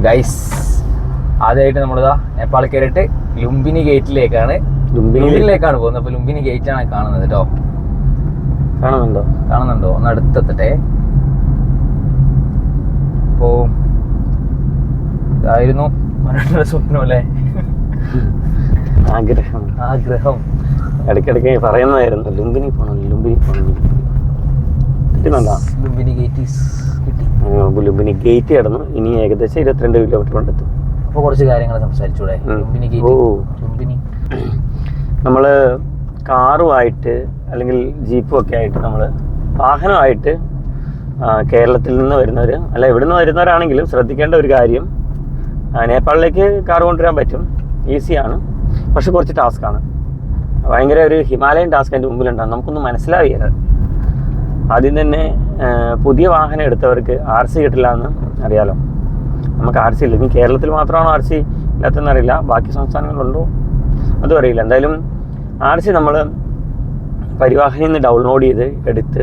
Guys ആദ്യമായിട്ട് നമ്മളിതാ നേപ്പാൾ കയറിയിട്ട് ലുംബിനി ഗേറ്റിലേക്കാണ് പോകുന്നത്. അപ്പൊ ലുംബിനി ഗേറ്റ് ആണ് കാണുന്നത് കേട്ടോ. കാണുന്നുണ്ടോ? ഒന്ന് അടുത്തെത്തട്ടെ. അപ്പോ ഇതായിരുന്നു മനോഹര സ്വപ്നം അല്ലേ, ആഗ്രഹം ഇടയ്ക്കിടയ്ക്ക് പറയുന്നതായിരുന്നു ലുംബിനി പോകണം. ലുംബിനി ഗേറ്റ് കടന്നു. ഇനി ഏകദേശം 22 കിലോമീറ്റർ കൊണ്ടെത്തും. അപ്പോൾ കുറച്ച് കാര്യങ്ങൾ സംസാരിച്ചൂടെ? നമ്മള് കാറുമായിട്ട് അല്ലെങ്കിൽ ജീപ്പും ഒക്കെ ആയിട്ട് നമ്മള് വാഹനമായിട്ട് കേരളത്തിൽ നിന്ന് വരുന്നവർ അല്ല എവിടെ നിന്ന് വരുന്നവരാണെങ്കിലും ശ്രദ്ധിക്കേണ്ട ഒരു കാര്യം, നേപ്പാളിലേക്ക് കാർ കൊണ്ടുവരാൻ പറ്റും, ഈസിയാണ്. പക്ഷെ കുറച്ച് ടാസ്ക്കാണ്, ഭയങ്കര ഒരു ഹിമാലയൻ ടാസ്ക് അതിൻ്റെ മുമ്പിലുണ്ടാകും. നമുക്കൊന്നും മനസ്സിലാവില്ല. ആദ്യം തന്നെ പുതിയ വാഹനം എടുത്തവർക്ക് RC കിട്ടില്ല എന്ന് അറിയാലോ. നമുക്ക് RC ഇല്ല. ഇനി കേരളത്തിൽ മാത്രമാണോ RC ഇല്ലാത്തതെന്ന് അറിയില്ല, ബാക്കി സംസ്ഥാനങ്ങളുണ്ടോ അതും അറിയില്ല. എന്തായാലും RC നമ്മൾ പരിവാഹനിൽ നിന്ന് ഡൗൺലോഡ് ചെയ്ത് എടുത്ത്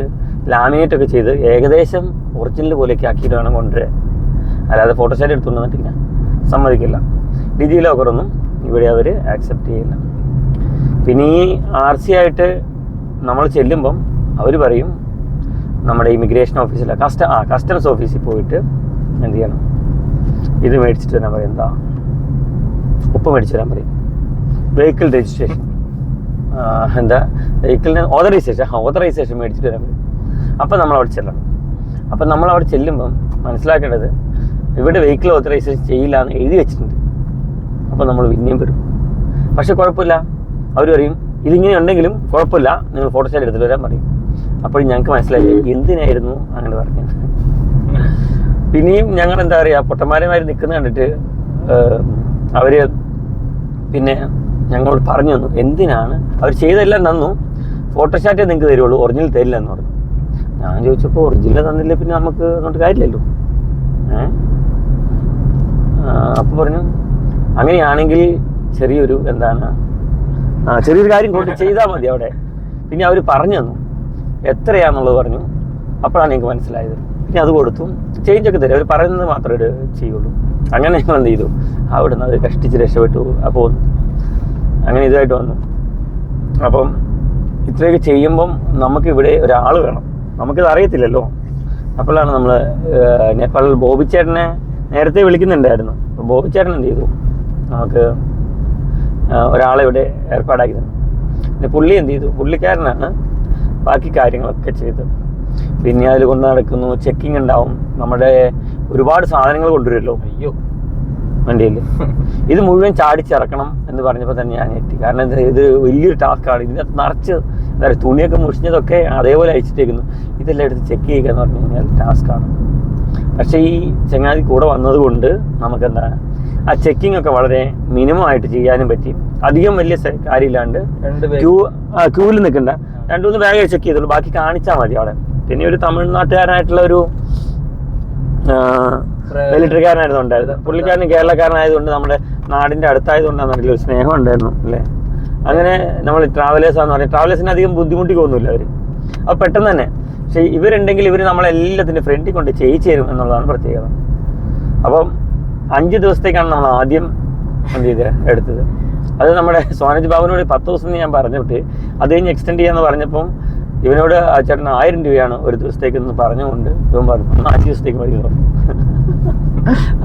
ലാമിനേറ്റ് ഒക്കെ ചെയ്ത് ഏകദേശം ഒറിജിനൽ പോലെയൊക്കെ ആക്കിയിട്ട് വേണം കൊണ്ടുവരാൻ. അല്ലാതെ ഫോട്ടോസ്റ്റാറ്റ് എടുത്തുകൊണ്ട് വന്നിട്ടില്ല, സമ്മതിക്കില്ല. ഡിജി ലോക്കറൊന്നും ഇവിടെ അവർ ആക്സെപ്റ്റ് ചെയ്യില്ല. പിന്നെ ഈ RC ആയിട്ട് നമ്മൾ ചെല്ലുമ്പം അവർ പറയും നമ്മുടെ ഇമിഗ്രേഷൻ ഓഫീസിലെ കസ്റ്റംസ് ഓഫീസിൽ പോയിട്ട് എന്ത് ചെയ്യണം, ഇത് മേടിച്ചിട്ട് വരാൻ പറയും. എന്താ ഒപ്പ് മേടിച്ചു തരാൻ പറയും. വെഹിക്കിൾ രജിസ്ട്രേഷൻ വെഹിക്കിളിന് ഓതറൈസേഷൻ മേടിച്ചിട്ട് വരാൻ പറയും. അപ്പം നമ്മളവിടെ ചെല്ലണം. അപ്പം നമ്മളവിടെ ചെല്ലുമ്പം മനസ്സിലാക്കേണ്ടത് ഇവിടെ വെഹിക്കിൾ ഓതറൈസേഷൻ ചെയ്യില്ല എന്ന് എഴുതി വെച്ചിട്ടുണ്ട്. അപ്പം നമ്മൾ പിന്നെയും വരും. പക്ഷെ കുഴപ്പമില്ല, അവർ പറയും ഇതിങ്ങനെ ഉണ്ടെങ്കിലും കുഴപ്പമില്ല, നിങ്ങൾ ഫോട്ടോസ്റ്റാറ്റ് എടുത്തിട്ട് വരാൻ പറയും. അപ്പോഴും ഞങ്ങൾക്ക് മനസ്സിലായി എന്തിനായിരുന്നു അങ്ങനെ പറഞ്ഞത്. പിന്നെയും ഞങ്ങൾ എന്താ പറയുക, പൊട്ടന്മാരുമാര് നിൽക്കുന്ന കണ്ടിട്ട് അവർ പിന്നെ ഞങ്ങളോട് പറഞ്ഞു തന്നു എന്തിനാണ് അവർ ചെയ്തെല്ലാം തന്നു, ഫോട്ടോസ്റ്റാറ്റേ നിങ്ങൾക്ക് തരുള്ളൂ, ഒറിജിനൽ തരില്ല എന്ന് പറഞ്ഞു. ഞാൻ ചോദിച്ചപ്പോൾ ഒറിജിനൽ തന്നില്ല പിന്നെ നമുക്ക് അങ്ങോട്ട് കാര്യമില്ലല്ലോ. അപ്പോൾ പറഞ്ഞു അങ്ങനെയാണെങ്കിൽ ചെറിയൊരു ചെറിയൊരു കാര്യം കൊണ്ട് ചെയ്താൽ മതി അവിടെ. പിന്നെ അവർ പറഞ്ഞു തന്നു എത്രയാണെന്നുള്ളത് പറഞ്ഞു. അപ്പോഴാണ് എനിക്ക് മനസ്സിലായത്. പിന്നെ അത് കൊടുത്തു, ചേഞ്ചൊക്കെ തരും. അവർ പറയുന്നത് മാത്രമേ ചെയ്യുള്ളൂ. അങ്ങനെ ഞങ്ങൾ എന്ത് ചെയ്തു, അവിടെ നിന്ന് അത് കഷ്ടിച്ച് രക്ഷപ്പെട്ടു. അപ്പോൾ അങ്ങനെ ഇതായിട്ട് വന്നു. അപ്പം ഇത്രയൊക്കെ ചെയ്യുമ്പം നമുക്കിവിടെ ഒരാൾ വേണം, നമുക്കിത് അറിയത്തില്ലല്ലോ. അപ്പോഴാണ് നമ്മൾ നേപ്പാളിൽ ബോബിച്ചേട്ടനെ നേരത്തെ വിളിക്കുന്നുണ്ടായിരുന്നു. അപ്പോൾ ബോബിച്ചേട്ടൻ എന്ത് ചെയ്തു, നമുക്ക് ഒരാളെ ഇവിടെ ഏർപ്പാടാക്കി തന്നു. പിന്നെ പുള്ളി എന്ത് ചെയ്തു, പുള്ളിക്കാരനാണ് ബാക്കി കാര്യങ്ങളൊക്കെ ചെയ്തത്. പിന്നെ അതിൽ കൊണ്ട് നടക്കുന്നു, ചെക്കിങ് ഉണ്ടാവും. നമ്മുടെ ഒരുപാട് സാധനങ്ങൾ കൊണ്ടുവരുമല്ലോ വണ്ടിയിൽ. ഇത് മുഴുവൻ ചാടിച്ചിറക്കണം എന്ന് പറഞ്ഞപ്പോൾ തന്നെ ഞാൻ ഞെട്ടി. കാരണം ഇത് വലിയൊരു ടാസ്ക്കാണ്. ഇതിനകത്ത് നിറച്ച് എന്താ പറയുക, തുണിയൊക്കെ മുഷിഞ്ഞതൊക്കെ അതേപോലെ അയച്ചിട്ടേക്കുന്നു. ഇതെല്ലാം എടുത്ത് ചെക്ക് ചെയ്യുക എന്ന് പറഞ്ഞു കഴിഞ്ഞാൽ ടാസ്ക്കാണ്. പക്ഷേ ഈ ചങ്ങാതി കൂടെ വന്നത് കൊണ്ട് നമുക്കെന്താ ആ ചെക്കിംഗ് ഒക്കെ വളരെ മിനിമം ആയിട്ട് ചെയ്യാനും പറ്റി. അധികം വലിയ കാര്യമില്ലാണ്ട് ക്യൂവിൽ നിൽക്കണ്ട, 2-3 ബാഗ് ചെക്ക് ചെയ്തുള്ളൂ, ബാക്കി കാണിച്ചാൽ മതി അവിടെ. പിന്നെ ഒരു തമിഴ്നാട്ടുകാരനായിട്ടുള്ള ഒരു മിലിറ്ററിക്കാരനായിരുന്നു ഉണ്ടായിരുന്നത്. പുള്ളിക്കാരന് കേരളക്കാരനായതുകൊണ്ട് നമ്മുടെ നാടിൻ്റെ അടുത്തായതുകൊണ്ടാണെന്നറിയില്ല, ഒരു സ്നേഹം ഉണ്ടായിരുന്നു അല്ലേ. അങ്ങനെ നമ്മൾ ട്രാവലേഴ്സാന്ന് പറയും. ട്രാവലേഴ്സിന് അധികം ബുദ്ധിമുട്ടിക്കൊന്നുമില്ല അവർ, അപ്പോൾ പെട്ടെന്ന് തന്നെ. പക്ഷേ ഇവരുണ്ടെങ്കിൽ ഇവർ നമ്മളെല്ലാത്തിൻ്റെ ഫ്രണ്ടിൽ കൊണ്ട് ചെയ്യിച്ചു തരും എന്നുള്ളതാണ് പ്രത്യേകത. അപ്പം 5 ദിവസത്തേക്കാണ് നമ്മൾ ആദ്യം എന്ത് ചെയ്ത് എടുത്തത്. അത് നമ്മുടെ സോനജ് ബാബുവിനോട് 10 ദിവസം ഞാൻ പറഞ്ഞിട്ട് അത് കഴിഞ്ഞ് എക്സ്റ്റെൻഡ് ചെയ്യാന്ന് പറഞ്ഞപ്പം ഇവനോട് ആ ചേട്ടൻ 1000 രൂപയാണ് ഒരു ദിവസത്തേക്ക് എന്ന് പറഞ്ഞുകൊണ്ട് ഇവൻ പറഞ്ഞു 5 ദിവസത്തേക്ക് മതി പറഞ്ഞു.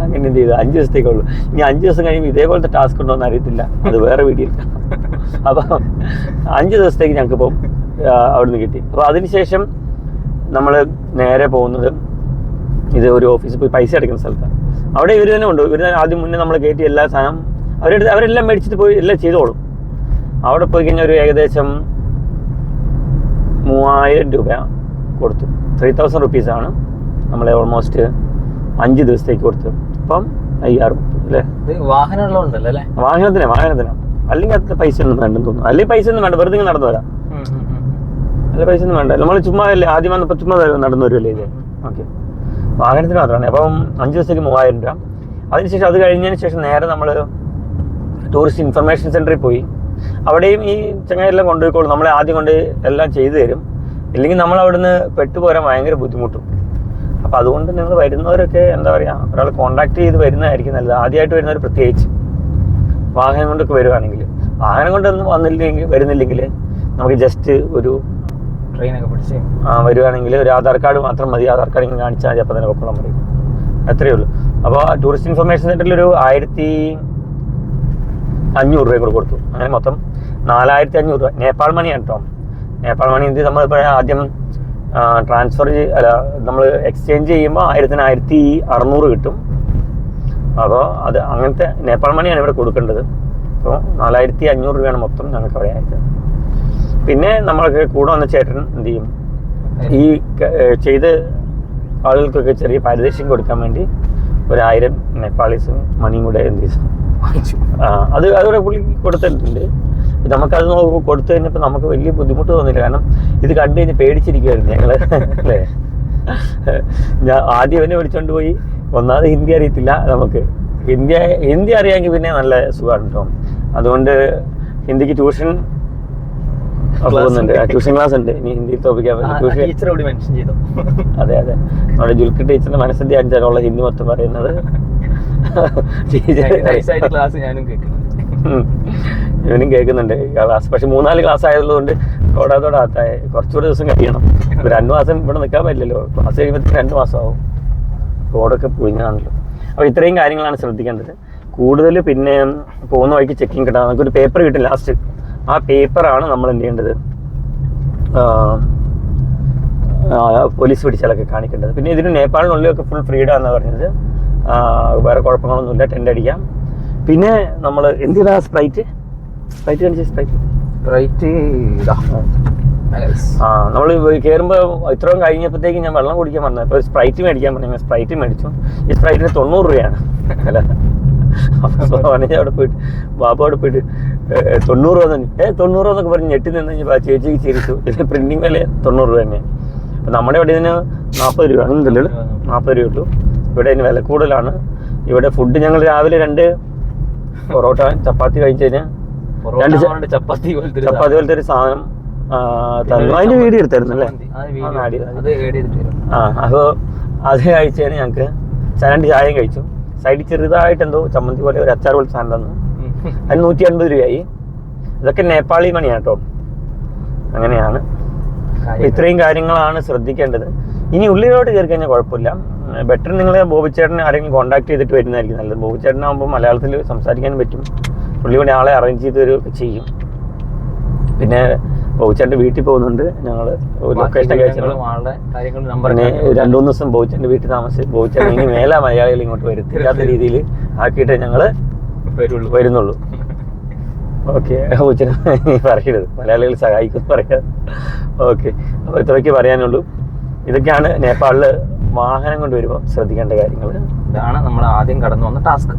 അങ്ങനെ എന്ത് ചെയ്തു, 5 ദിവസത്തേക്കുള്ളൂ. ഇനി 5 ദിവസം കഴിയുമ്പോൾ ഇതേപോലത്തെ ടാസ്ക് ഉണ്ടോ എന്ന് അറിയത്തില്ല, അത് വേറെ വീഡിയോ. അപ്പം 5 ദിവസത്തേക്ക് ഞങ്ങൾക്കിപ്പം അവിടുന്ന് കിട്ടി. അപ്പോൾ അതിനുശേഷം നമ്മൾ നേരെ പോകുന്നത് ഇത് ഒരു ഓഫീസിൽ പോയി പൈസ അടയ്ക്കുന്ന സ്ഥലത്താണ്. അവിടെ ഇവർ തന്നെ ഉണ്ട്. ഇവർ ആദ്യം മുന്നേ നമ്മൾ കയറ്റി എല്ലാ സാധനം അവരെല്ലാം മേടിച്ചിട്ട് പോയി എല്ലാം ചെയ്തോളും. അവിടെ പോയി കഴിഞ്ഞാൽ ഒരു ഏകദേശം 3000 രൂപ കൊടുത്തു. 3000 റുപ്പീസാണ് നമ്മളെ ഓൾമോസ്റ്റ് 5 ദിവസത്തേക്ക് കൊടുത്തു. അപ്പം 5000 അല്ലേ. വാഹനമുള്ളതുണ്ടല്ലോ അല്ലേ? വാഹനത്തിനാണ്. അല്ലെങ്കിൽ അത്ര പൈസ ഒന്നും വേണ്ടെന്ന് തോന്നുന്നു. അല്ലെങ്കിൽ പൈസ ഒന്നും വേണ്ട, വെറുതെ നടന്നു വരാം. അല്ല പൈസ ഒന്നും വേണ്ട, നമ്മൾ ചുമ്മാ അല്ലേ ആദ്യം വന്നപ്പോൾ ചുമ്മാ നടന്നു വരുമല്ലേ ഇത്. ഓക്കെ, വാഹനത്തിന് മാത്രമാണ്. അപ്പം 5 ദിവസത്തേക്ക് 3000 രൂപ. അതിനുശേഷം അത് കഴിഞ്ഞതിന് ശേഷം നേരെ നമ്മൾ ടൂറിസ്റ്റ് ഇൻഫർമേഷൻ സെൻറ്ററിൽ പോയി. അവിടെയും ഈ ചങ്ങായിയെല്ലാം കൊണ്ടുപോയിക്കോളും, നമ്മളെ ആദ്യം കൊണ്ട് എല്ലാം ചെയ്തു തരും. ഇല്ലെങ്കിൽ നമ്മൾ അവിടുന്ന് പെട്ടുപോരാൻ ഭയങ്കര ബുദ്ധിമുട്ടും. അപ്പോൾ അതുകൊണ്ട് നിങ്ങൾ വരുന്നവരൊക്കെ എന്താ പറയുക, ഒരാൾ കോൺടാക്ട് ചെയ്ത് വരുന്നതായിരിക്കും നല്ലത്. ആദ്യമായിട്ട് വരുന്നവർ പ്രത്യേകിച്ച് വാഹനം കൊണ്ടൊക്കെ വരുവാണെങ്കിൽ. വാഹനം കൊണ്ടൊന്നും വരുന്നില്ലെങ്കിൽ നമുക്ക് ജസ്റ്റ് ഒരു ട്രെയിനൊക്കെ പിടിച്ച് വരുവാണെങ്കിൽ ഒരു ആധാർ കാർഡ് മാത്രം മതി. ആധാർ കാർഡ് ഇങ്ങനെ കാണിച്ചാൽ മതി, അപ്പോൾ തന്നെ പൊക്കോളം പറയും. അത്രയേ ഉള്ളൂ. അപ്പോൾ ടൂറിസ്റ്റ് ഇൻഫർമേഷൻ സെൻറ്ററിൽ ഒരു 1500 രൂപ കൂടെ കൊടുത്തു. അങ്ങനെ മൊത്തം 4500 രൂപ. നേപ്പാൾ മണിയാണ് കേട്ടോ. നേപ്പാൾ മണി എന്ത് നമ്മളിപ്പോൾ ആദ്യം ട്രാൻസ്ഫർ നമ്മൾ എക്സ്ചേഞ്ച് ചെയ്യുമ്പോൾ 1600 കിട്ടും. അപ്പോൾ അത് അങ്ങനത്തെ നേപ്പാൾ മണിയാണ് ഇവിടെ കൊടുക്കേണ്ടത്. അപ്പോൾ 4500 രൂപയാണ് മൊത്തം ഞങ്ങൾക്ക് അവിടെ ആയത്. പിന്നെ നമ്മളൊക്കെ കൂടെ വന്ന ചേട്ടൻ എന്ത് ചെയ്യും, ഈ ചെയ്ത് ആളുകൾക്കൊക്കെ ചെറിയ പാരിതോഷികം കൊടുക്കാൻ വേണ്ടി 1000 നേപ്പാളീസ് മണിയും കൂടെ എന്ത് ചെയ്തു അതുകൂടെ പുള്ളി കൊടുത്തിട്ടുണ്ട്. നമുക്കത് നോക്കുമ്പോൾ കൊടുത്തു കഴിഞ്ഞപ്പോൾ നമുക്ക് വലിയ ബുദ്ധിമുട്ട് തോന്നില്ല. കാരണം ഇത് കണ്ടു കഴിഞ്ഞ് പേടിച്ചിരിക്കുമായിരുന്നു ഞങ്ങൾ അല്ലേ. ഞാൻ ആദ്യം എന്നെ വിളിച്ചോണ്ട് പോയി. ഒന്നാമത് ഹിന്ദി അറിയത്തില്ല നമുക്ക്. ഹിന്ദി അറിയാമെങ്കിൽ പിന്നെ നല്ല സുഖമാണ് കേട്ടോ. അതുകൊണ്ട് ഹിന്ദിക്ക് ട്യൂഷൻ പോകുന്നുണ്ട്, ട്യൂഷൻ ക്ലാസ് ഉണ്ട്. ഇനി ഹിന്ദിയിൽ തോപ്പിക്കാൻ പറ്റും. ടീച്ചറോട് മെൻഷൻ ചെയ്തു. അതെ നമ്മുടെ ജുൽക്കർ ടീച്ചറിന്റെ മനസ്സിന്റെ അഞ്ചാനുള്ള ഹിന്ദി മൊത്തം പറയുന്നത്. ക്ലാസ് ഞാനും കേൾക്കുന്നുണ്ട്, ഇവനും കേൾക്കുന്നുണ്ട് ക്ലാസ്. പക്ഷെ 3-4 ക്ലാസ് ആയതുകൊണ്ട് തോടാത്തായ കുറച്ചുകൂടെ ദിവസം കഴിയണം. 2 മാസം ഇവിടെ നിൽക്കാൻ പറ്റില്ലല്ലോ. ക്ലാസ് കഴിയുമ്പോൾ 2 മാസമാവും. റോഡൊക്കെ പൊളിഞ്ഞാണല്ലോ. അപ്പോൾ ഇത്രയും കാര്യങ്ങളാണ് ശ്രദ്ധിക്കേണ്ടത്. കൂടുതൽ പിന്നെ പോകുന്ന വഴിക്ക് ചെക്കിങ് കിട്ടാൻ നമുക്കൊരു പേപ്പർ കിട്ടും ലാസ്റ്റ്. ആ പേപ്പറാണ് നമ്മൾ എന്ത് ചെയ്യേണ്ടത്, പോലീസ് പിടിച്ചാലൊക്കെ കാണിക്കേണ്ടത്. പിന്നെ ഇതിന് നേപ്പാളിനുള്ളിലൊക്കെ ഫുൾ ഫ്രീഡം എന്നാണ് പറഞ്ഞത്. വേറെ കുഴപ്പങ്ങളൊന്നുമില്ല, ടെൻ്റ് അടിക്കാം. പിന്നെ നമ്മൾ എന്തിനാ സ്പ്രൈറ്റ് കാണിച്ച സ്പ്രൈറ്റ് നമ്മൾ കയറുമ്പോൾ ഇത്രയും കഴിഞ്ഞപ്പോഴത്തേക്ക് ഞാൻ വെള്ളം കുടിക്കാൻ പറഞ്ഞു. അപ്പോൾ സ്പ്രൈറ്റ് മേടിക്കാൻ പറഞ്ഞു. സ്പ്രൈറ്റ് മേടിച്ചു. ഈ സ്പ്രൈറ്റിന് 90 രൂപയാണ് അല്ല. അപ്പോൾ അവിടെ പോയിട്ട് ബാബു അവിടെ പോയിട്ട് 90 രൂപ തന്നെ 90 രൂപ എന്നൊക്കെ പറഞ്ഞ് ഞെട്ടി നിന്ന് കഴിഞ്ഞപ്പോൾ ചേച്ചിക്ക് ചിരിച്ചു. ഇതിന് പ്രിൻറ്റിങ് വില 90 രൂപ തന്നെ. അപ്പം നമ്മുടെ ഇവിടെ ഇതിന് 40 രൂപ ആണെന്നല്ലോ, 40 രൂപ ഉള്ളൂ. ഇവിടെ ഇതിന് വില കൂടുതലാണ്. ഇവിടെ ഫുഡ് ഞങ്ങൾ രാവിലെ 2 പൊറോട്ട ചപ്പാത്തി കഴിച്ചതിന് 2 ചപ്പാത്തി പോലത്തെ ഒരു സാധനം തന്നു. അതിൻ്റെ വീഡിയോ എടുത്തായിരുന്നു അല്ലേ? അപ്പോൾ അത് കഴിച്ചതിന് ഞങ്ങൾക്ക് 2 ചായയും കഴിച്ചു. സൈഡിൽ ചെറുതായിട്ട് എന്തോ ചമ്മന്തി പോലെ ഒരു അച്ചാർ പോലത്തെ സാധനം തന്നു. അതിന് 150 രൂപയായി. ഇതൊക്കെ നേപ്പാളി മണിയാണ് കേട്ടോ. അങ്ങനെയാണ്. ഇത്രയും കാര്യങ്ങളാണ് ശ്രദ്ധിക്കേണ്ടത്. ഇനി ഉള്ളിലോട്ട് കയറി കഴിഞ്ഞാൽ കുഴപ്പമില്ല. ബെറ്റർ നിങ്ങൾ ബോബിച്ചേട്ടനെ ആരെങ്കിലും കോൺടാക്ട് ചെയ്തിട്ട് വരുന്നതായിരിക്കും നല്ലത്. ബോബിച്ചേട്ടനാകുമ്പോൾ മലയാളത്തിൽ സംസാരിക്കാനും പറ്റും. പുള്ളി കൂടെ ആളെ അറേഞ്ച് ചെയ്ത് തരുമൊക്കെ ചെയ്യും. പിന്നെ ബോബിച്ചേട്ടൻ്റെ വീട്ടിൽ പോകുന്നുണ്ട് ഞങ്ങൾ. ലൊക്കേഷനൊക്കെ അയച്ചു. പിന്നെ 2-3 ദിവസം ബോബിച്ചേട്ടൻ്റെ വീട്ടിൽ താമസിച്ച് ബോബിച്ചേട്ടൻ ഇനി മേലെ മലയാളികൾ ഇങ്ങോട്ട് വരുത്തില്ലാത്ത രീതിയിൽ ആക്കിയിട്ട് ഞങ്ങൾ വരുന്നുള്ളൂ. ഓക്കെ, ബോബിച്ചേട്ടൻ പറയരുത്, മലയാളികൾ സഹായിക്കും പറയാം. ഓക്കെ, അപ്പോൾ ഇത്രയൊക്കെ പറയാനുള്ളൂ. ഇതൊക്കെയാണ് നേപ്പാളിൽ വാഹനം കൊണ്ട് വരുമ്പോൾ ശ്രദ്ധിക്കേണ്ട കാര്യങ്ങൾ. ഇതാണ് നമ്മൾ ആദ്യം കടന്നു വന്ന ടാസ്ക്.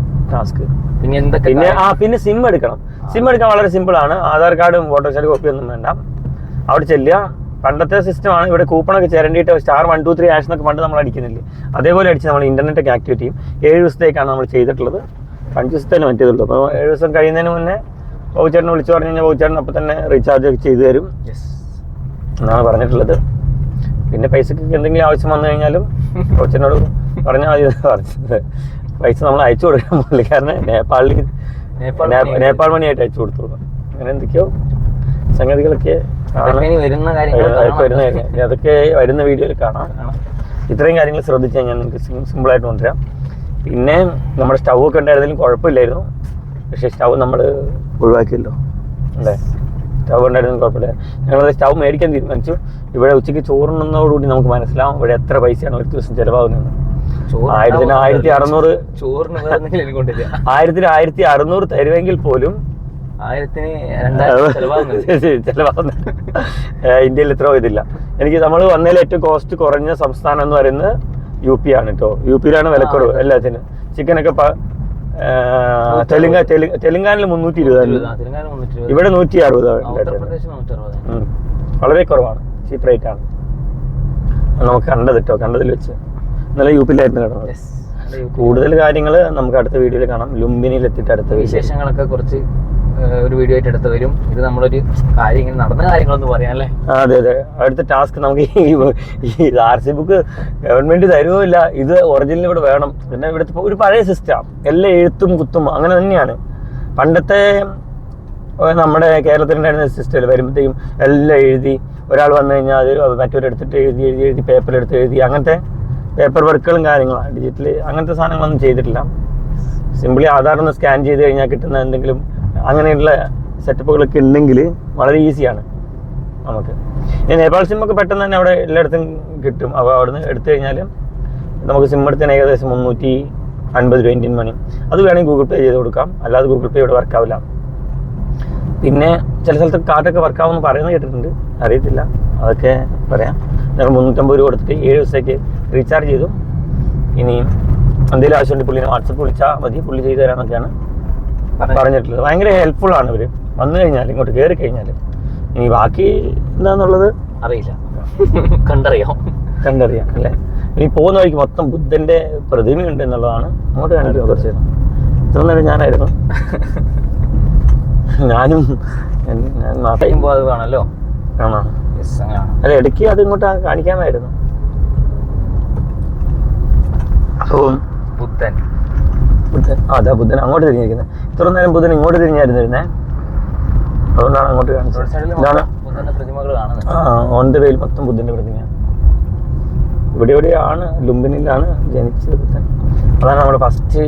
പിന്നെ സിം എടുക്കണം. സിം എടുക്കാൻ വളരെ സിമ്പിളാണ്. ആധാർ കാർഡും വോട്ടർ കാർഡ് കോപ്പി ഒന്നും വേണ്ട. അവിടെ ചെല്ലുക. പണ്ടത്തെ സിസ്റ്റമാണ്. ഇവിടെ കൂപ്പണൊക്കെ ചേരേണ്ടിയിട്ട് *123# എന്നൊക്കെ പണ്ട് നമ്മൾ അടിക്കുന്നില്ലേ, അതേപോലെ അടിച്ച് നമ്മൾ ഇൻ്റർനെറ്റൊക്കെ ആക്ടിവേറ്റ് ചെയ്യും. 7 ദിവസത്തേക്കാണ് നമ്മൾ ചെയ്തിട്ടുള്ളത്. 5 ദിവസത്തേന് മറ്റേതുള്ളൂ. അപ്പോൾ 7 ദിവസം കഴിയുന്നതിന് മുന്നേ ബോബിച്ചേട്ടനെ വിളിച്ചു പറഞ്ഞു കഴിഞ്ഞാൽ ബോബിച്ചേട്ടൻ അപ്പോൾ തന്നെ റീചാർജ് ഒക്കെ ചെയ്തു തരും എന്നാണ് പറഞ്ഞിട്ടുള്ളത്. പിന്നെ പൈസക്ക് എന്തെങ്കിലും ആവശ്യം വന്നു കഴിഞ്ഞാലും ബോബിച്ചേട്ടനോട് പറഞ്ഞാൽ മതി പറഞ്ഞത്. പൈസ നമ്മൾ അയച്ചു കൊടുക്കാൻ പോകില്ല. കാരണം നേപ്പാൾ മണിയായിട്ട് അയച്ചു കൊടുത്തു. അങ്ങനെ എന്തൊക്കെയോ സംഗതികളൊക്കെ വരുന്ന അതൊക്കെ വരുന്ന വീഡിയോയിൽ കാണാം. ഇത്രയും കാര്യങ്ങൾ ശ്രദ്ധിച്ച് കഴിഞ്ഞാൽ നിങ്ങൾക്ക് സിമ്പിളായിട്ട് കൊണ്ടുവരാം. പിന്നെ നമ്മുടെ സ്റ്റൗ ഒക്കെ ഉണ്ടായിരുന്നെങ്കിലും കുഴപ്പമില്ലായിരുന്നു. പക്ഷേ സ്റ്റൗ നമ്മൾ ഒഴിവാക്കിയല്ലോ അല്ലേ. സ്റ്റൗ ഉണ്ടായിരുന്നെങ്കിലും കുഴപ്പമില്ല. ഞങ്ങളത് സ്റ്റൗ മേടിക്കാൻ തീരുമാനിച്ചു. ഇവിടെ ഉച്ചയ്ക്ക് ചോറുണ്ണുന്നതോടുകൂടി നമുക്ക് മനസ്സിലാവും ഇവിടെ എത്ര പൈസയാണ് ഒരു ദിവസം ചിലവാകുന്നതെന്ന്. 1600 തരുമെങ്കിൽ പോലും 1000 ചിലവാകുന്ന ഇന്ത്യയിൽ ഇത്ര ഇതില്ല. എനിക്ക് നമ്മൾ വന്നതിൽ ഏറ്റവും കോസ്റ്റ് കുറഞ്ഞ സംസ്ഥാനം എന്ന് പറയുന്നത് UP ആണ് കേട്ടോ. UPയിലാണ് വിലക്കുറവ് എല്ലാത്തിനും. ചിക്കനൊക്കെ തെലുങ്കാനയിൽ 320, ഇവിടെ 160. വളരെ കുറവാണ്, ചീപ്പ് റേറ്റ് ആണ് നമുക്ക് കണ്ടത് കേട്ടോ. കണ്ടതിൽ വെച്ച് ഇന്നലെ UPയിലായിരുന്നു കിടന്നത്. കൂടുതൽ കാര്യങ്ങൾ നമുക്ക് അടുത്ത വീഡിയോയിൽ കാണാം. ലുംബിനിയിൽ എത്തിയിട്ട് അടുത്ത വിശേഷങ്ങളൊക്കെ കുറച്ച് ഒരു വീഡിയോ ആയിട്ട് എടുത്ത് വരും. ഇത് നമ്മളൊരു കാര്യം ഇങ്ങനെ നടന്ന കാര്യങ്ങളൊന്നും പറയാം അല്ലേ? അതെ അതെ. അടുത്ത ടാസ്ക് നമുക്ക് ഈ RC ബുക്ക് ഗവൺമെന്റ് തരുമോ ഇല്ല, ഇത് ഒറിജിനൽ ഇവിടെ വേണം. പിന്നെ ഇവിടുത്തെ ഒരു പഴയ സിസ്റ്റം, എല്ലാം എഴുത്തും കുത്തും അങ്ങനെ തന്നെയാണ്. പണ്ടത്തെ നമ്മുടെ കേരളത്തിലുണ്ടായിരുന്ന സിസ്റ്റം വരുമ്പോഴത്തേക്കും എല്ലാം എഴുതി, ഒരാൾ വന്നു കഴിഞ്ഞാൽ അത് മറ്റൊരെടുത്തിട്ട് എഴുതി പേപ്പറിലെടുത്ത് എഴുതി, അങ്ങനത്തെ പേപ്പർ വർക്കുകളും കാര്യങ്ങളാണ്. ഡിജിറ്റൽ അങ്ങനത്തെ സാധനങ്ങളൊന്നും ചെയ്തിട്ടില്ല. സിമ്പിളി ആധാർ ഒന്ന് സ്കാൻ ചെയ്ത് കഴിഞ്ഞാൽ കിട്ടുന്ന എന്തെങ്കിലും അങ്ങനെയുള്ള സെറ്റപ്പുകളൊക്കെ ഉണ്ടെങ്കിൽ വളരെ ഈസിയാണ് നമുക്ക്. ഈ നേപ്പാൾ സിമ്മൊക്കെ പെട്ടെന്ന് തന്നെ അവിടെ എല്ലായിടത്തും കിട്ടും. അപ്പോൾ അവിടെ നിന്ന് എടുത്തു കഴിഞ്ഞാൽ നമുക്ക് സിം എടുത്തതിന് ഏകദേശം 350 രൂപ ഇന്ത്യൻ മണി. അത് വേണമെങ്കിൽ ഗൂഗിൾ പേ ചെയ്ത് കൊടുക്കാം, അല്ലാതെ ഗൂഗിൾ പേ ഇവിടെ വർക്കാവില്ല. പിന്നെ ചില സ്ഥലത്ത് കാർഡൊക്കെ വർക്കാവുമെന്ന് പറയുന്നത് കേട്ടിട്ടുണ്ട്, അറിയത്തില്ല, അതൊക്കെ പറയാം. ഞങ്ങൾ 350 രൂപ കൊടുത്തിട്ട് 7 ദിവസത്തേക്ക് റീചാർജ് ചെയ്തു. ഇനിയും എന്തെങ്കിലും ആവശ്യമുണ്ട് പുള്ളിനെ വാട്സപ്പ് വിളിച്ചാൽ മതി, പുള്ളി ചെയ്തു തരാമെന്നൊക്കെയാണ് പറഞ്ഞിട്ടുള്ളത്. ഭയങ്കര ഹെൽപ്ഫുള്ളാണ് ഇവർ വന്നു കഴിഞ്ഞാൽ, ഇങ്ങോട്ട് കയറി കഴിഞ്ഞാൽ. ഇനി ബാക്കി എന്താണെന്നുള്ളത് അറിയില്ല, കണ്ടറിയാം അല്ലേ. ഇനി പോകുന്ന വഴിക്ക് മൊത്തം ബുദ്ധൻ്റെ പ്രതിമയുണ്ട് എന്നുള്ളതാണ്. അങ്ങോട്ട് കാണിക്കുക കുറച്ച് നേരം. ഇത്ര നേരം ഞാനായിരുന്നു, ഞാനും പറയുമ്പോൾ അത് കാണല്ലോ. ആണോ? അല്ല, ഇടയ്ക്ക് അത് ഇങ്ങോട്ട് കാണിക്കാമായിരുന്നു. ബുദ്ധൻ അതാ ബുദ്ധൻ അങ്ങോട്ട് തിരിഞ്ഞിരിക്കുന്നത്. ഇത്ര നേരം ബുദ്ധൻ ഇങ്ങോട്ട് തിരിഞ്ഞായിരുന്നു വരുന്നേ, അതുകൊണ്ടാണ് അങ്ങോട്ട് കാണിച്ചത്. ഇതാണ് ഓൺ ദ വേയിൽ മൊത്തം ബുദ്ധൻ്റെ പ്രതിമ. ഇവിടെ എവിടെയാണ് ലുംബിനിലാണ് ജനിച്ചത് ബുദ്ധൻ. അതാണ് നമ്മുടെ ഫസ്റ്റ്